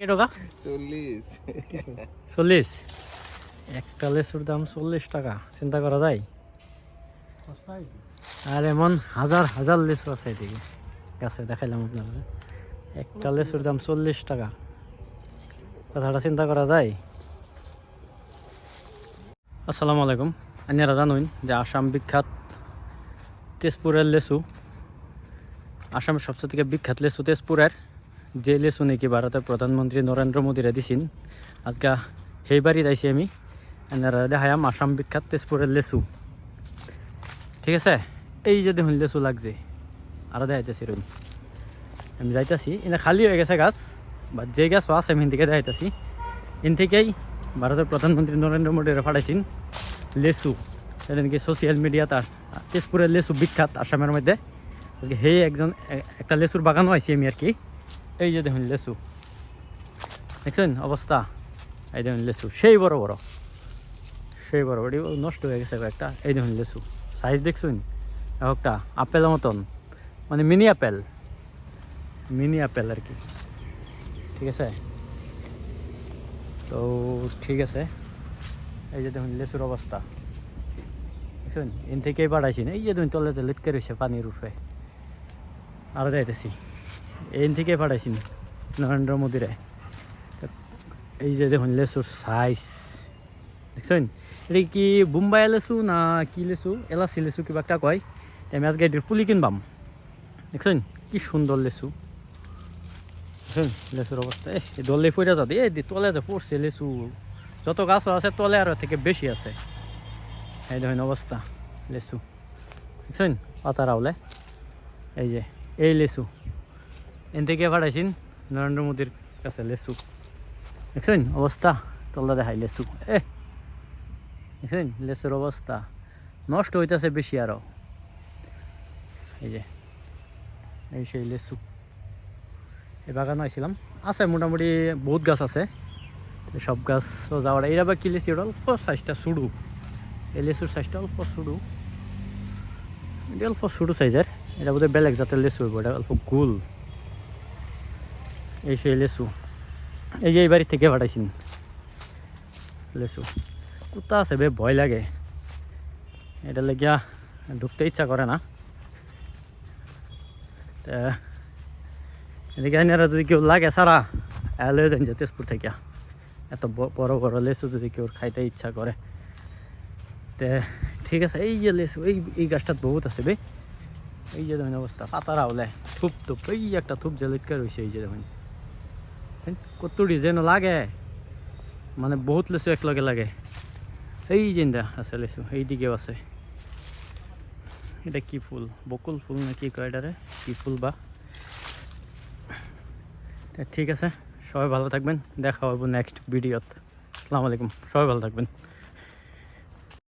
টাকা 40 একটা লেচুর দাম 40 টাকা। চিন্তা করা যায়? আর এমন হাজার হাজার লেচু আছে এদিকে গাছে, দেখাইলাম আপনারা। একটা লেচুর দাম 40 টাকা, কথাটা চিন্তা করা যায়? আসসালামু আলাইকুম। আপনারা জানেন যে আসাম বিখ্যাত তেজপুরের লেচু। আসামের সবচেয়ে থেকে বিখ্যাত লেচু তেজপুরের, যে লেচু নাকি ভারতের প্রধানমন্ত্রী নরেন্দ্র মোদীরা দিছেন। আজকে সেই বাড়ি যাইছি আমি, আপনারা দেখাইম আসাম বিখ্যাত তেজপুরের লেচু। ঠিক আছে, এই যে দেখুন লেচু লাগছে, আরও দেখাইতেছি রইন। আমি যাইতেছি, এনে খালি হয়ে গেছে গাছ, বা যে গাছ আছে আমি থেকে দেখাইতেছি। এন থেকেই ভারতের প্রধানমন্ত্রী নরেন্দ্র মোদীরা পাঠাইছেন লেচু। সেটা নাকি সোশ্যাল মিডিয়াতে তেজপুরের লেচু বিখ্যাত আসামের মধ্যে। আজকে হে একটা লেচুর বাগানও আইছি আমি আর কি। এই যে দেখুন লেচু, দেখছেন অবস্থা? এই দেখুন লেচু সেই বড় বড়, সেই বড় বড়, নষ্ট হয়ে গেছে একটা। এই দেখুন লেচু সাইজ দেখছেন? একটা আপেলের মতন, মানে মিনি আপেল, মিনি আপেল আর কি। ঠিক আছে, তো ঠিক আছে। এই যে দেখুন লেচুর অবস্থা, দেখুন? এন থেকেই পাঠাইছি না, এই যে দেখুন তলে লিটকে রয়েছে পানির উঠে। আরও যাইতেছি, এন থেকেই পাঠাইছি নরেন্দ্র মোদীরে। এই যে দেখুন লেচুর সাইজ দেখছেন? এটা কি বোম্বাই লেচু না কি লেচু, এলাচি লেচু কিবা একটা কয়। আমি আজকে এটির পুলি কিনবাম। দেখছেন কি সুন্দর লেচু? দেখছেন লেচুর অবস্থা? এই দলে পড়ে যাবে, এই তলে যে পড়ছে লেচু, যত গাছ আছে তলে আরও থেকে বেশি আছে। এই দেখুন অবস্থা লেচু, দেখছেন? পাতা রাউলে এই যে এই লেচু এন থেকে পাঠাইছেন নরেন্দ্র মোদীর কাছে লেচু। দেখছেন অবস্থা? তল্লা দেখাই লেচু, দেখছেন লেচুর অবস্থা? নষ্ট হইতেছে বেশি আরও। এই যে এই সেই লেচু, এই বাগান আইছিলাম। আছে মোটামুটি বহুত গাছ আছে, সব গাছ যাওয়ার। এরা বা কি লেচু, এটা অল্প সাইজটা শুরু, এই লেচুর সাইজটা অল্প শুরু, এটা অল্প ছোটো সাইজের। এটা বোধহয় বেলেগ জাতের লেচু হইব, এটা অল্প গোল। এই সেই লেচু, এই যে এই বাড়ি থেকে পাঠাইছেন লেচু। কুত্তা আছে বে, ভয় লাগে, এটা লেগিয়া ঢুকতে ইচ্ছা করে না। এদিকে এনারা যদি কেউ লাগে সারা লয়ে যান যে তেজপুর থেকে, এত বড় বড় লেচু যদি কেউ খাইতে ইচ্ছা করে। তে ঠিক আছে, এই যে লেচু, এই গাছটা বহুত আছে বে। এই যে দেখুন অবস্থা, পাতা রাউলে থুপ থুপ, এই একটা থুপ যে লিটকা রয়েছে। এই যে দেখুন কতটি যেন লাগে, মানে বহুত লেচু একলগে লাগে। এই যে আছে লেচু, এইদিকেও আছে। এটা কি ফুল, বকুল ফুল না কি কয় এটারে, কি ফুল বা? ঠিক আছে, সবাই ভালো থাকবেন, দেখা হবে নেক্সট ভিডিওতে। আসসালামু আলাইকুম, সবাই ভালো থাকবেন।